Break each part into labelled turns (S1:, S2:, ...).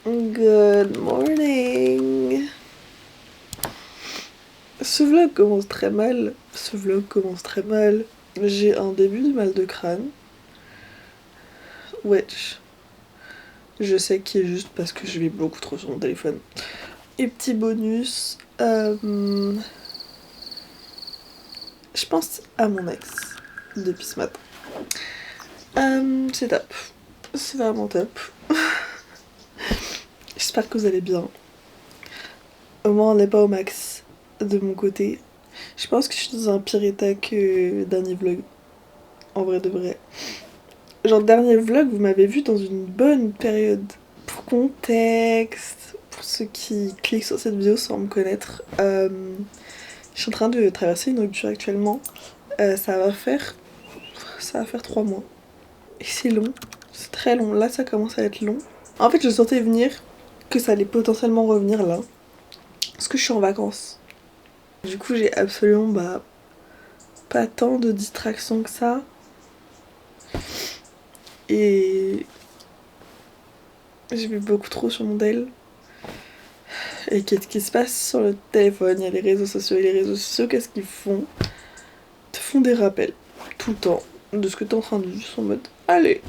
S1: Good morning. Ce vlog commence très mal. J'ai un début de mal de crâne. Which, je sais qu'il est juste parce que je vis beaucoup trop sur mon téléphone. Et petit bonus, je pense à mon ex depuis ce matin. C'est top. C'est vraiment top. J'espère que vous allez bien. Au moins on n'est pas au max de mon côté. Je pense que je suis dans un pire état que dernier vlog. En vrai de vrai. Genre dernier vlog, vous m'avez vu dans une bonne période. Pour contexte, pour ceux qui cliquent sur cette vidéo sans me connaître, je suis en train de traverser une rupture actuellement. Ça va faire 3 mois. Et c'est long. C'est très long. Là ça commence à être long. En fait je sentais venir que ça allait potentiellement revenir là. Parce que je suis en vacances. Du coup j'ai absolument pas tant de distractions que ça. Et j'ai vu beaucoup trop sur mon tel. Et qu'est-ce qui se passe sur le téléphone? Il y a les réseaux sociaux. Et les réseaux sociaux, qu'est-ce qu'ils font? Ils te font des rappels tout le temps de ce que t'es en train de vivre. En mode allez.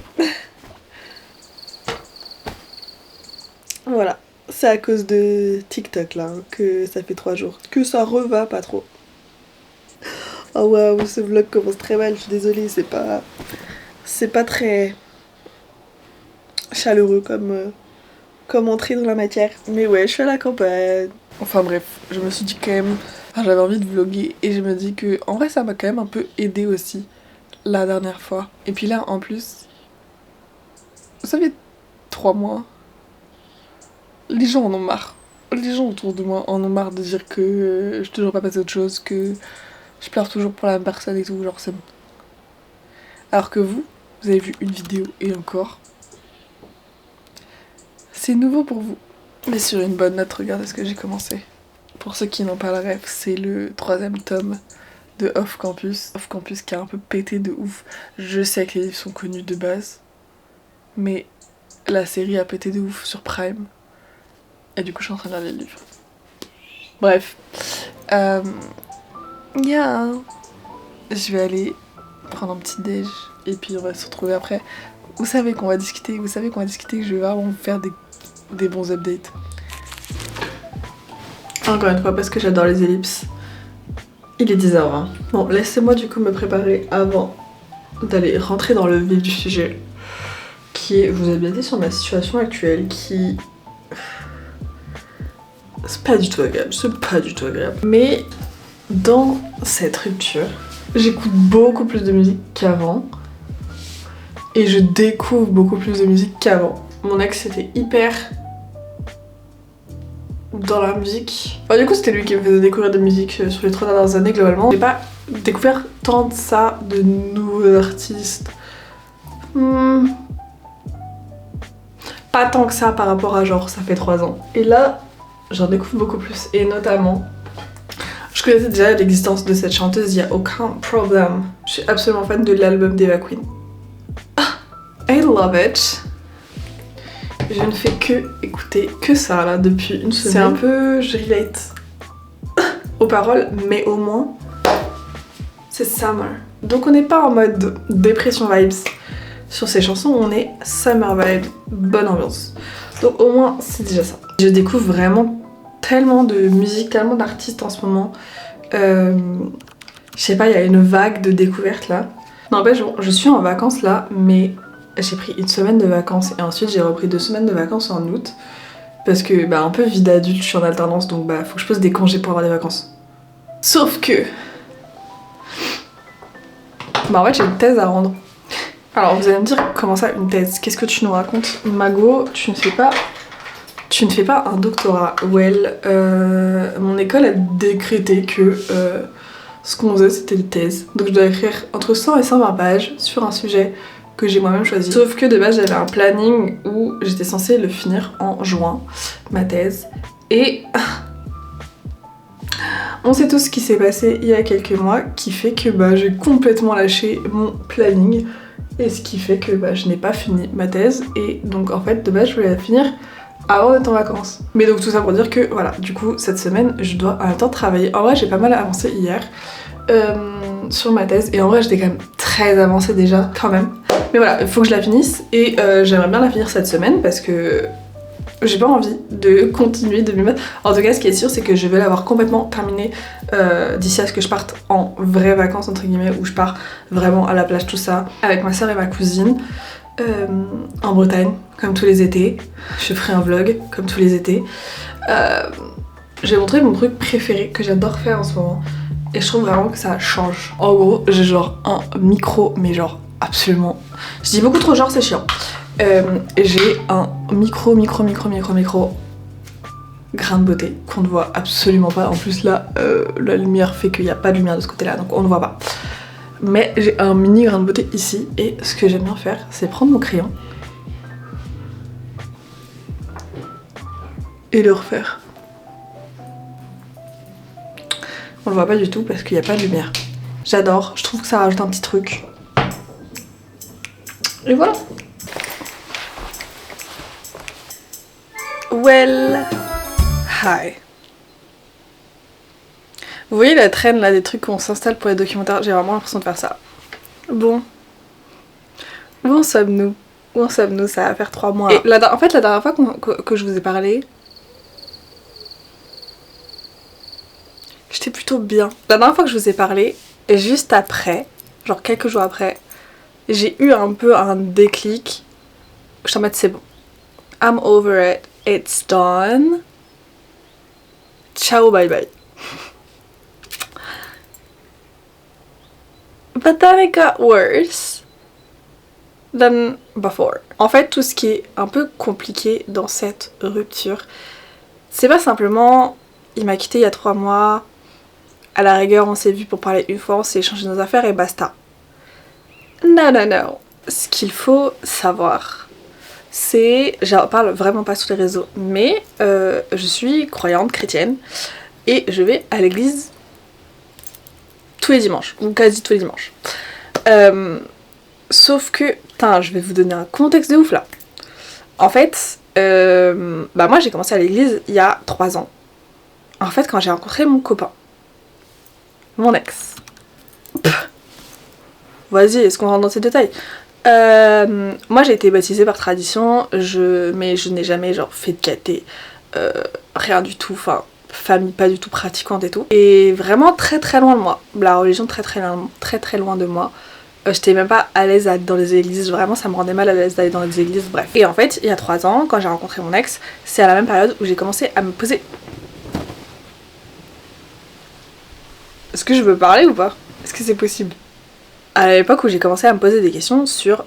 S1: Voilà. C'est à cause de TikTok là que ça fait 3 jours. Que ça reva pas trop. Oh waouh, ce vlog commence très mal. Je suis désolée, c'est pas très chaleureux comme entrée dans la matière. Mais ouais, je suis à la campagne. Enfin bref, je me suis dit quand même, j'avais envie de vlogger et je me dis que en vrai ça m'a quand même un peu aidé aussi la dernière fois. Et puis là en plus, ça fait 3 mois, les gens en ont marre. Les gens autour de moi en ont marre de dire que je suis toujours pas passé à autre chose, que je pleure toujours pour la même personne et tout, genre c'est bon. Alors que vous avez vu une vidéo et encore, c'est nouveau pour vous. Mais sur une bonne note, regardez ce que j'ai commencé. Pour ceux qui n'ont pas le rêve, c'est le 3e tome de Off Campus. Off Campus qui a un peu pété de ouf. Je sais que les livres sont connus de base, mais la série a pété de ouf sur Prime. Et du coup, je suis en train de lire les livres. Bref. Je vais aller prendre un petit déj et puis on va se retrouver après. Vous savez qu'on va discuter, que je vais vraiment vous faire des bons updates. Encore une fois parce que j'adore les ellipses. Il est 10h20. Bon, laissez-moi du coup me préparer avant d'aller rentrer dans le vif du sujet. Qui est vous updater sur ma situation actuelle qui... C'est pas du tout agréable. Mais dans cette rupture, j'écoute beaucoup plus de musique qu'avant. Et je découvre beaucoup plus de musique qu'avant. Mon ex était hyper dans la musique. Du coup c'était lui qui me faisait découvrir de musique sur les 3 dernières années globalement. J'ai pas découvert tant de ça, de nouveaux artistes. Pas tant que ça par rapport à genre ça fait 3 ans. Et là j'en découvre beaucoup plus. Et notamment, je connaissais déjà l'existence de cette chanteuse, il y a aucun problème. Je suis absolument fan de l'album d'Eva Queen. I love it. Je ne fais que écouter que ça là depuis une semaine. C'est un peu, je relate aux paroles, mais au moins c'est summer. Donc on n'est pas en mode dépression vibes sur ces chansons, on est summer vibes, bonne ambiance. Donc au moins c'est déjà ça. Je découvre vraiment tellement de musique, tellement d'artistes en ce moment. Je sais pas, il y a une vague de découvertes là. N'empêche, je suis en vacances là, mais j'ai pris 1 semaine de vacances et ensuite j'ai repris 2 semaines de vacances en août. Parce que un peu vie d'adulte, je suis en alternance, donc faut que je pose des congés pour avoir des vacances. Sauf que... en fait j'ai une thèse à rendre. Alors vous allez me dire, comment ça une thèse? Qu'est-ce que tu nous racontes? Mago, tu ne fais pas un doctorat. Well, mon école a décrété que ce qu'on faisait c'était une thèse. Donc je dois écrire entre 100 et 120 pages sur un sujet que j'ai moi-même choisi. Sauf que de base j'avais un planning où j'étais censée le finir en juin, ma thèse. Et on sait tous ce qui s'est passé il y a quelques mois qui fait que j'ai complètement lâché mon planning. Et ce qui fait que je n'ai pas fini ma thèse. Et donc en fait de base je voulais la finir avant d'être en vacances. Mais donc tout ça pour dire que voilà, du coup cette semaine je dois en même temps travailler. En vrai j'ai pas mal avancé hier sur ma thèse et en vrai j'étais quand même très avancée déjà quand même. Mais voilà, il faut que je la finisse et j'aimerais bien la finir cette semaine parce que j'ai pas envie de continuer de m'y mettre. En tout cas ce qui est sûr c'est que je vais l'avoir complètement terminée d'ici à ce que je parte en vraies vacances entre guillemets où je pars vraiment à la plage tout ça avec ma soeur et ma cousine en Bretagne comme tous les étés. Je ferai un vlog comme tous les étés. J'ai montré mon truc préféré que j'adore faire en ce moment et je trouve vraiment que ça change. En gros j'ai genre un micro mais genre absolument... Je dis beaucoup trop genre c'est chiant. J'ai un micro grain de beauté qu'on ne voit absolument pas. En plus là la lumière fait qu'il n'y a pas de lumière de ce côté là donc on ne voit pas. Mais j'ai un mini grain de beauté ici et ce que j'aime bien faire c'est prendre mon crayon et le refaire. On le voit pas du tout parce qu'il n'y a pas de lumière. J'adore, je trouve que ça rajoute un petit truc. Et voilà. Well, hi. Vous voyez la traîne là des trucs qu'on s'installe pour les documentaires? J'ai vraiment l'impression de faire ça. Bon. Où en sommes-nous? Où en sommes-nous? Ça va faire 3 mois. Et en fait la dernière fois que je vous ai parlé, j'étais plutôt bien. La dernière fois que je vous ai parlé, juste après, genre quelques jours après, j'ai eu un peu un déclic. Je t'en mets c'est bon. I'm over it. It's done. Ciao, bye bye. But then it got worse than before. En fait, tout ce qui est un peu compliqué dans cette rupture, c'est pas simplement il m'a quitté il y a 3 mois, à la rigueur on s'est vu pour parler une fois, on s'est échangé nos affaires et basta. Non, non, non. Ce qu'il faut savoir, c'est... J'en parle vraiment pas sur les réseaux, mais je suis croyante chrétienne et je vais à l'église tous les dimanches, ou quasi tous les dimanches. Sauf que, putain, je vais vous donner un contexte de ouf là. En fait, moi j'ai commencé à l'église il y a 3 ans. En fait, quand j'ai rencontré mon copain, mon ex. Vas-y, est-ce qu'on rentre dans ces détails? Moi j'ai été baptisée par tradition, mais je n'ai jamais genre fait de caté, rien du tout, enfin famille pas du tout pratiquante et tout. Et vraiment très très loin de moi, la religion très très loin de moi. J'étais même pas à l'aise dans les églises, vraiment ça me rendait mal à l'aise d'aller dans les églises, bref. Et en fait, il y a 3 ans, quand j'ai rencontré mon ex, c'est à la même période où j'ai commencé à me poser... Est-ce que je peux parler ou pas? Est-ce que c'est possible? À l'époque où j'ai commencé à me poser des questions sur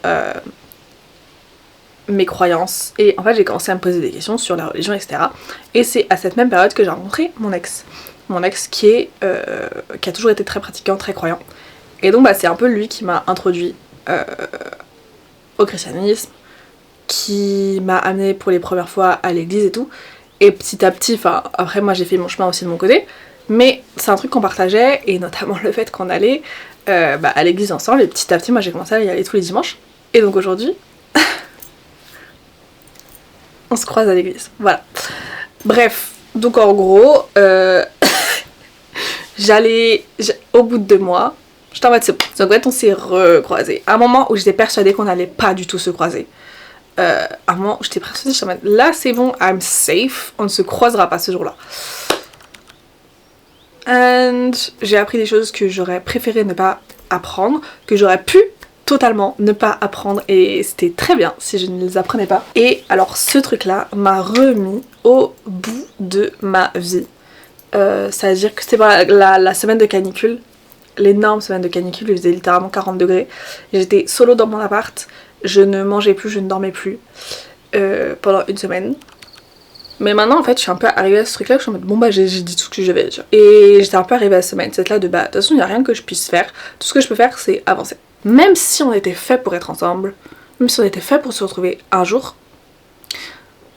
S1: mes croyances, et en fait j'ai commencé à me poser des questions sur la religion, etc. Et c'est à cette même période que j'ai rencontré mon ex. Mon ex qui a toujours été très pratiquant, très croyant. Et donc c'est un peu lui qui m'a introduit au christianisme, qui m'a amené pour les premières fois à l'église et tout. Et petit à petit, enfin après moi j'ai fait mon chemin aussi de mon côté, mais c'est un truc qu'on partageait, et notamment le fait qu'on allait à l'église ensemble, et petit à petit moi j'ai commencé à y aller tous les dimanches. Et donc aujourd'hui, on se croise à l'église, voilà. Bref, donc en gros, au bout de 2 mois, j'étais en mode c'est bon. Donc en fait on s'est recroisés. À un moment où j'étais persuadée qu'on allait pas du tout se croiser. À un moment où j'étais persuadée, j'étais en mode là c'est bon, I'm safe, on ne se croisera pas ce jour-là. And j'ai appris des choses que j'aurais préféré ne pas apprendre, que j'aurais pu totalement ne pas apprendre, et c'était très bien si je ne les apprenais pas. Et alors ce truc là m'a remis au bout de ma vie. C'est-à-dire que c'était la semaine de canicule, l'énorme semaine de canicule, il faisait littéralement 40 degrés. J'étais solo dans mon appart, je ne mangeais plus, je ne dormais plus pendant une semaine. Mais maintenant en fait je suis un peu arrivée à ce truc là, je suis en mode bon j'ai dit tout ce que je vais dire. Et j'étais un peu arrivée à ce mindset là de de toute façon il n'y a rien que je puisse faire, tout ce que je peux faire c'est avancer. Même si on était fait pour être ensemble, même si on était fait pour se retrouver un jour,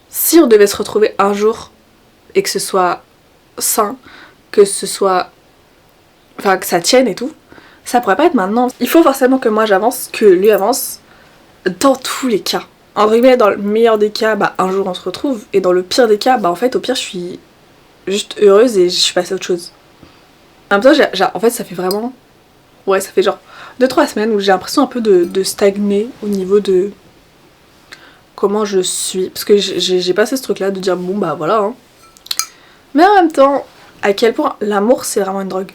S1: si on devait se retrouver un jour et que ce soit sain, que ce soit... Enfin que ça tienne et tout, ça pourrait pas être maintenant. Il faut forcément que moi j'avance, que lui avance, dans tous les cas. entre guillemets, dans le meilleur des cas, bah un jour on se retrouve, et dans le pire des cas, bah en fait au pire je suis juste heureuse et je suis passée à autre chose. En même temps, en fait ça fait vraiment, ouais ça fait genre 2-3 semaines où j'ai l'impression un peu de stagner au niveau de comment je suis, parce que j'ai passé ce truc là de dire bon bah voilà hein. Mais en même temps, à quel point l'amour c'est vraiment une drogue.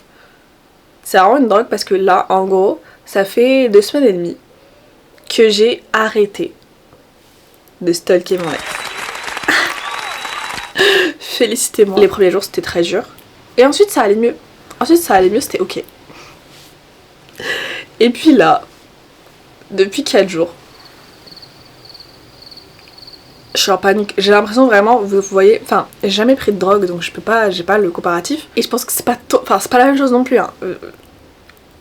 S1: C'est vraiment une drogue parce que là en gros ça fait 2 semaines et demie que j'ai arrêté de stalker mon ex. Félicitez-moi. Les premiers jours c'était très dur. Et ensuite ça allait mieux. C'était ok. Et puis là, depuis 4 jours, je suis en panique. J'ai l'impression vraiment, vous voyez, enfin, j'ai jamais pris de drogue donc j'ai pas le comparatif. Et je pense que c'est pas la même chose non plus hein.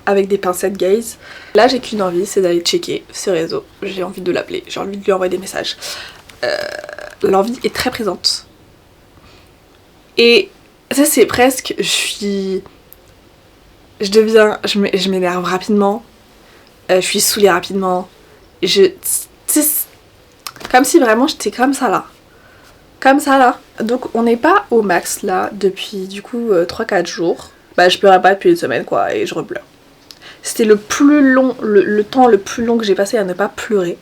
S1: Avec des pincettes guys. Là j'ai qu'une envie, c'est d'aller checker ce réseau. J'ai envie de l'appeler, j'ai envie de lui envoyer des messages. L'envie est très présente. Et ça c'est presque, je m'énerve rapidement. Je suis saoulée rapidement. Comme si vraiment j'étais comme ça là. Comme ça là. Donc on n'est pas au max là depuis du coup 3-4 jours. Bah je pleurais pas depuis une semaine quoi et je repleure. C'était le plus long, le temps le plus long que j'ai passé à ne pas pleurer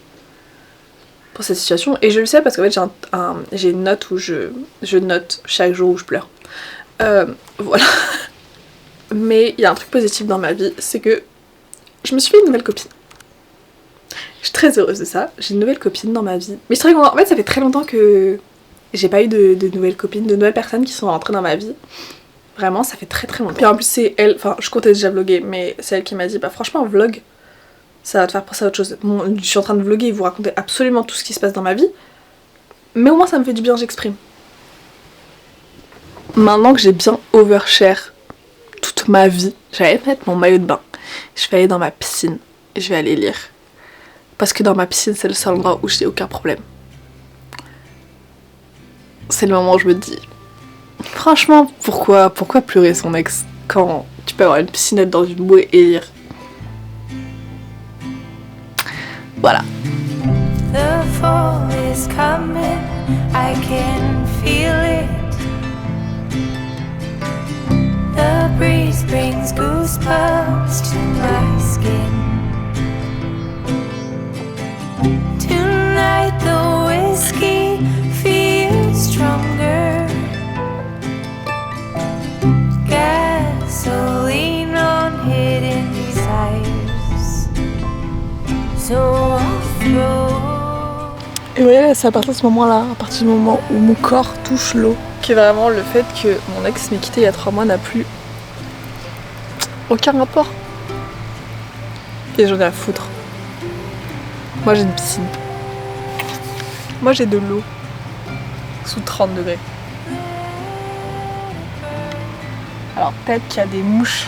S1: pour cette situation. Et je le sais parce qu'en fait j'ai une note où je note chaque jour où je pleure. Voilà. Mais il y a un truc positif dans ma vie, c'est que je me suis fait une nouvelle copine. Je suis très heureuse de ça, j'ai une nouvelle copine dans ma vie. Mais je suis très contente, en fait ça fait très longtemps que j'ai pas eu de nouvelles copines, de nouvelles personnes qui sont rentrées dans ma vie. Vraiment, ça fait très très longtemps. Puis en plus c'est elle, enfin je comptais déjà vlogger, mais c'est elle qui m'a dit bah franchement vlog, ça va te faire penser à autre chose. Bon, je suis en train de vlogger et vous raconter absolument tout ce qui se passe dans ma vie, mais au moins ça me fait du bien, j'exprime. Maintenant que j'ai bien overshare toute ma vie, j'allais mettre mon maillot de bain, je vais aller dans ma piscine et je vais aller lire. Parce que dans ma piscine c'est le seul endroit où j'ai aucun problème. C'est le moment où je me dis franchement pourquoi pleurer son ex quand tu peux avoir une piscinette dans une bouée et lire. Voilà.
S2: The fall is coming, I can feel it. The breeze brings goosebumps to my skin. Tonight the whiskey feels stronger. Gasoline on hidden desires. So I'll throw.
S1: Et ouais, c'est à partir de ce moment-là, à partir du moment où mon corps touche l'eau, que vraiment le fait que mon ex m'ait quitté il y a 3 mois n'a plus aucun rapport. Et j'en ai à foutre. Moi j'ai une piscine. Moi j'ai de l'eau sous 30 degrés. Alors peut-être qu'il y a des mouches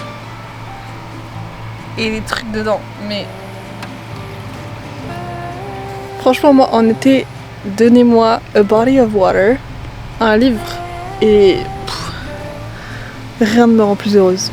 S1: et des trucs dedans, mais franchement moi en été, donnez-moi A Body of Water, un livre, et rien ne me rend plus heureuse.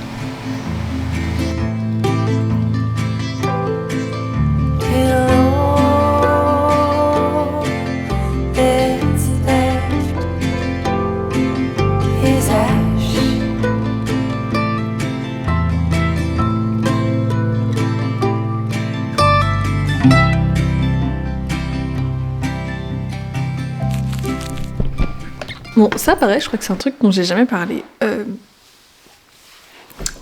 S1: Bon, ça pareil, je crois que c'est un truc dont j'ai jamais parlé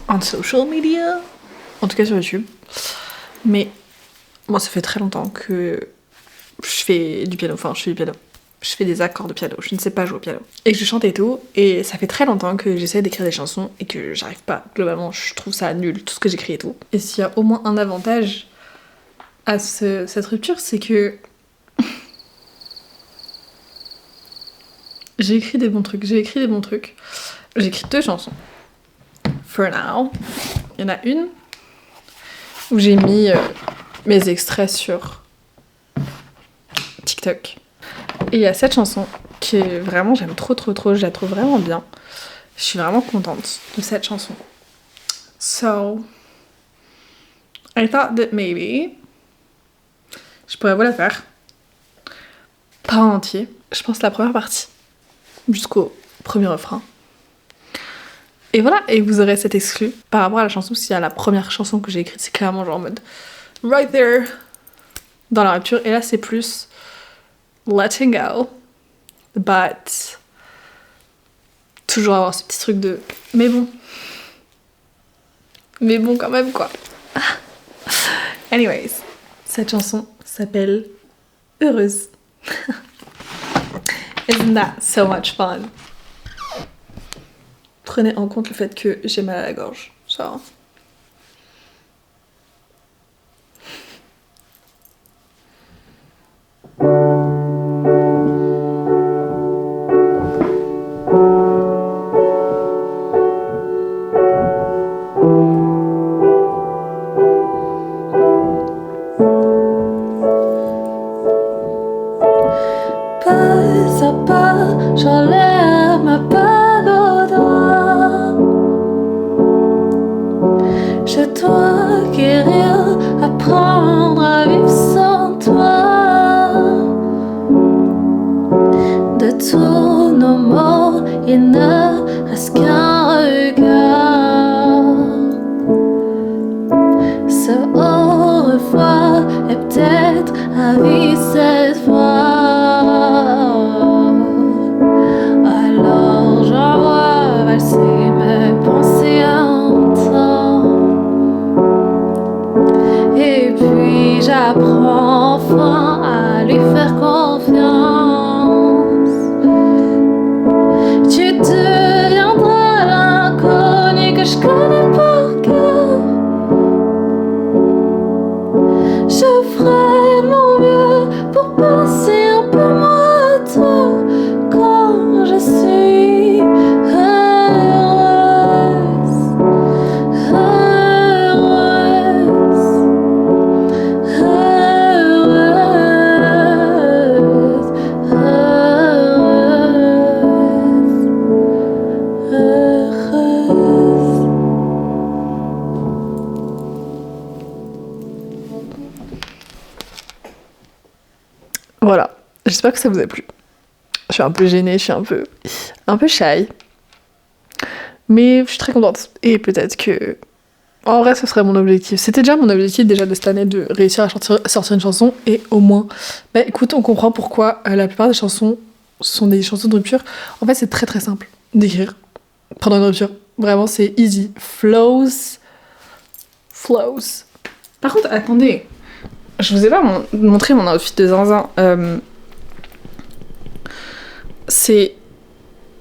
S1: en social media, en tout cas sur YouTube. Mais moi, ça fait très longtemps que je fais du piano, enfin je fais du piano. Je fais des accords de piano, je ne sais pas jouer au piano. Et que je chante et tout, et ça fait très longtemps que j'essaie d'écrire des chansons et que j'arrive pas. Globalement, je trouve ça nul, tout ce que j'écris et tout. Et s'il y a au moins un avantage à cette rupture, c'est que j'ai écrit des bons trucs. J'ai écrit 2 chansons. For now. Il y en a une où j'ai mis mes extraits sur TikTok. Et il y a cette chanson qui est vraiment, j'aime trop, je la trouve vraiment bien. Je suis vraiment contente de cette chanson. So, I thought that maybe je pourrais vous la faire. pas en entier. Je pense la première partie jusqu'au premier refrain. Et voilà, et vous aurez cet exclu par rapport à la chanson. S'il y a la première chanson que j'ai écrite, c'est clairement genre en mode right there dans la rupture. Et là, c'est plus letting go, but toujours avoir ce petit truc de mais bon quand même quoi. Anyways, cette chanson s'appelle Heureuse. Isn't that so much fun? Prenez en compte le fait que j'ai mal à la gorge. Genre.
S2: Pas à pas, j'enlève ma bague au doigt. Je dois guérir, apprendre à vivre sans toi. De tous nos mots, il ne reste qu'un regard. Ce au revoir est peut-être à vie cette fois. Alors j'envoie valser mes pensées en temps. Et puis j'apprends enfin à lui faire confiance. Tu deviendras l'inconnu que je connais par cœur. Je ferai de mon mieux pour penser un peu moins à toi quand je suis
S1: Voilà, j'espère que ça vous a plu. Je suis un peu gênée, je suis un peu shy. Mais je suis très contente. Et peut-être que... En vrai, ce serait mon objectif. C'était déjà mon objectif déjà de cette année de réussir à sortir une chanson. Et au moins... Bah écoute, on comprend pourquoi la plupart des chansons sont des chansons de rupture. En fait, c'est très très simple d'écrire pendant une rupture. Vraiment, c'est easy. Flows. Par contre, attendez. Je vous ai pas montré mon outfit de zinzin. C'est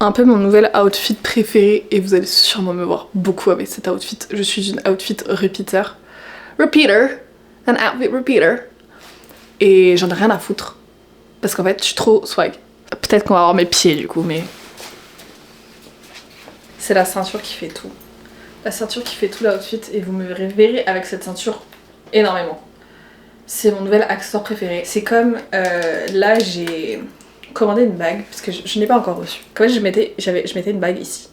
S1: un peu mon nouvel outfit préféré et vous allez sûrement me voir beaucoup avec cet outfit. Je suis une outfit repeater. Un outfit repeater. Et j'en ai rien à foutre. Parce qu'en fait, je suis trop swag. Peut-être qu'on va avoir mes pieds du coup, mais... C'est la ceinture qui fait tout. La ceinture qui fait tout l'outfit et vous me verrez avec cette ceinture énormément. C'est mon nouvel accessoire préféré. C'est comme là j'ai commandé une bague parce que je n'ai pas encore reçu. Comme je mettais une bague ici.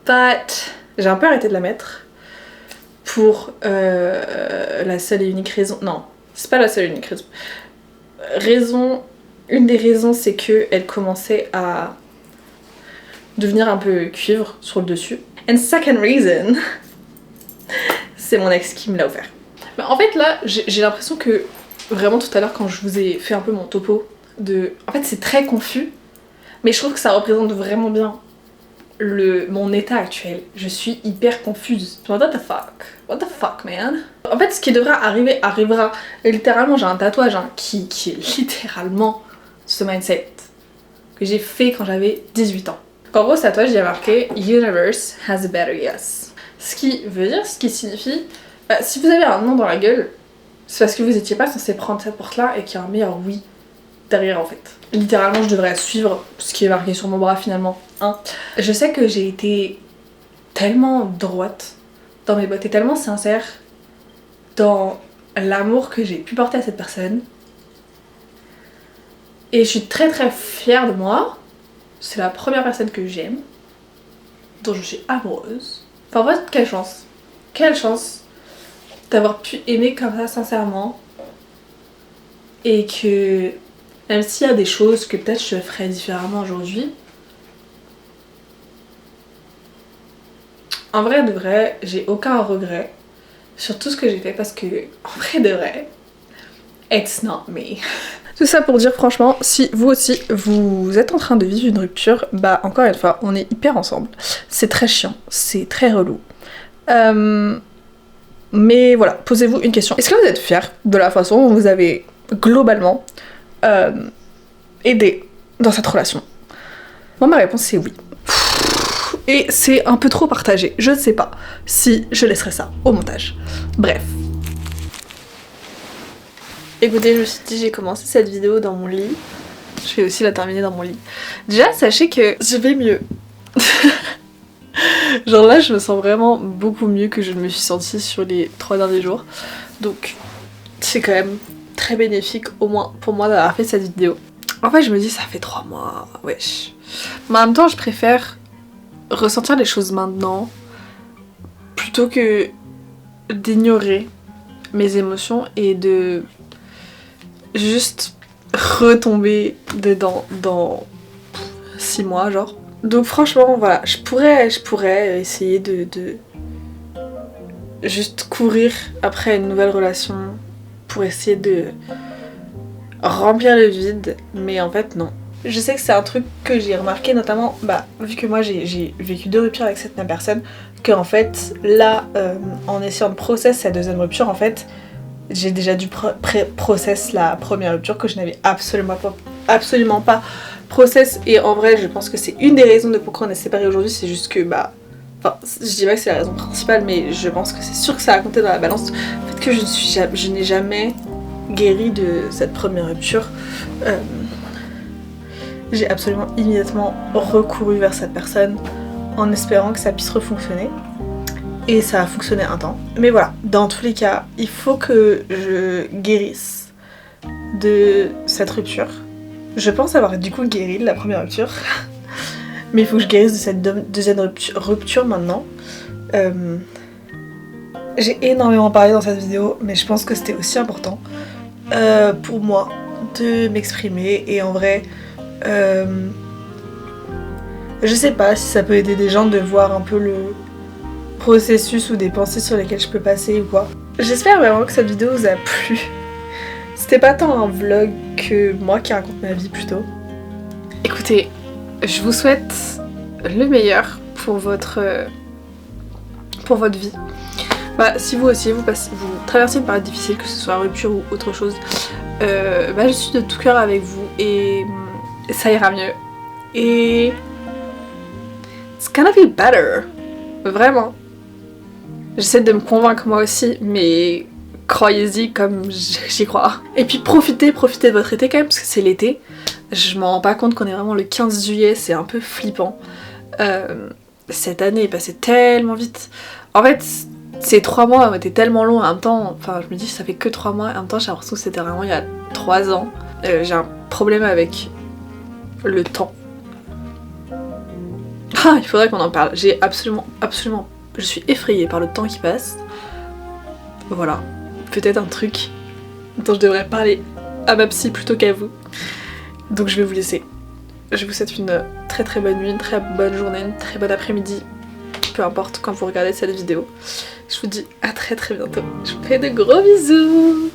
S1: But j'ai un peu arrêté de la mettre pour la seule et unique raison. Non, c'est pas la seule et unique raison. Une des raisons c'est que elle commençait à devenir un peu cuivre sur le dessus. And second reason, c'est mon ex qui me l'a offert. Mais en fait là, j'ai l'impression que vraiment tout à l'heure quand je vous ai fait un peu mon topo de... En fait c'est très confus, mais je trouve que ça représente vraiment bien mon état actuel. Je suis hyper confuse. What the fuck man. En fait ce qui devra arriver arrivera. Et littéralement j'ai un tatouage qui est littéralement ce mindset que j'ai fait quand j'avais 18 ans. En gros ce tatouage il y a marqué Universe has a better yes. Ce qui signifie si vous avez un non dans la gueule, c'est parce que vous étiez pas censé prendre cette porte là et qu'il y a un meilleur oui derrière en fait. Littéralement je devrais suivre ce qui est marqué sur mon bras finalement. Hein. Je sais que j'ai été tellement droite dans mes bottes et tellement sincère dans l'amour que j'ai pu porter à cette personne. Et je suis très très fière de moi. C'est la première personne que j'aime, dont je suis amoureuse. Enfin en fait, quelle chance d'avoir pu aimer comme ça sincèrement et que Même s'il y a des choses que peut-être je ferais différemment aujourd'hui. En vrai de vrai, j'ai aucun regret sur tout ce que j'ai fait parce que, en vrai de vrai, it's not me. Tout ça pour dire franchement, si vous aussi vous êtes en train de vivre une rupture, bah encore une fois, on est hyper ensemble. C'est très chiant, c'est très relou. Mais voilà, posez-vous une question. Est-ce que vous êtes fiers de la façon dont vous avez globalement aidé dans cette relation? Moi, ma réponse c'est oui. Et c'est un peu trop partagé. Je ne sais pas si je laisserai ça au montage. Bref. Écoutez, je me suis dit, j'ai commencé cette vidéo dans mon lit. Je vais aussi la terminer dans mon lit. Déjà, sachez que je vais mieux. Genre là, je me sens vraiment beaucoup mieux que je ne me suis sentie sur les 3 derniers jours. Donc, c'est quand même très bénéfique, au moins pour moi, d'avoir fait cette vidéo. En fait, je me dis, ça fait 3 mois, wesh. Mais en même temps, je préfère ressentir les choses maintenant plutôt que d'ignorer mes émotions et de juste retomber dedans dans 6 mois genre. Donc franchement voilà, je pourrais essayer de juste courir après une nouvelle relation pour essayer de remplir le vide, mais en fait non. Je sais que c'est un truc que j'ai remarqué notamment, vu que moi j'ai vécu 2 ruptures avec cette même personne, que en fait là, en essayant de process cette deuxième rupture, en fait, j'ai déjà dû process la première rupture que je n'avais absolument pas process, et en vrai je pense que c'est une des raisons de pourquoi on est séparés aujourd'hui, c'est juste que je dis pas que c'est la raison principale, mais je pense que c'est sûr que ça a compté dans la balance, le fait que je n'ai jamais guéri de cette première rupture. J'ai absolument immédiatement recouru vers cette personne en espérant que ça puisse refonctionner. Et ça a fonctionné un temps. Mais voilà, dans tous les cas, il faut que je guérisse de cette rupture. Je pense avoir du coup guéri de la première rupture. Mais il faut que je guérisse de cette deuxième rupture maintenant. J'ai énormément parlé dans cette vidéo, mais je pense que c'était aussi important pour moi de m'exprimer. Et en vrai, je sais pas si ça peut aider des gens de voir un peu le processus ou des pensées sur lesquelles je peux passer ou quoi. J'espère vraiment que cette vidéo vous a plu. C'était pas tant un vlog que moi qui raconte ma vie plutôt. Écoutez, je vous souhaite le meilleur pour votre vie. Si vous aussi vous traversez une période difficile, que ce soit rupture ou autre chose, je suis de tout cœur avec vous et ça ira mieux. Et it's gonna be better. Vraiment. J'essaie de me convaincre moi aussi, mais croyez-y comme j'y crois. Et puis profitez de votre été quand même, parce que c'est l'été. Je m'en rends pas compte qu'on est vraiment le 15 juillet, c'est un peu flippant. Cette année est passée tellement vite. En fait, ces 3 mois ont été tellement longs en même temps. Enfin, je me dis, ça fait que 3 mois. En même temps, j'ai l'impression que c'était vraiment il y a 3 ans. J'ai un problème avec le temps. Il faudrait qu'on en parle. J'ai absolument... Je suis effrayée par le temps qui passe. Voilà. Peut-être un truc dont je devrais parler à ma psy plutôt qu'à vous. Donc je vais vous laisser. Je vous souhaite une très très bonne nuit, une très bonne journée, une très bonne après-midi. Peu importe quand vous regardez cette vidéo. Je vous dis à très très bientôt. Je vous fais de gros bisous.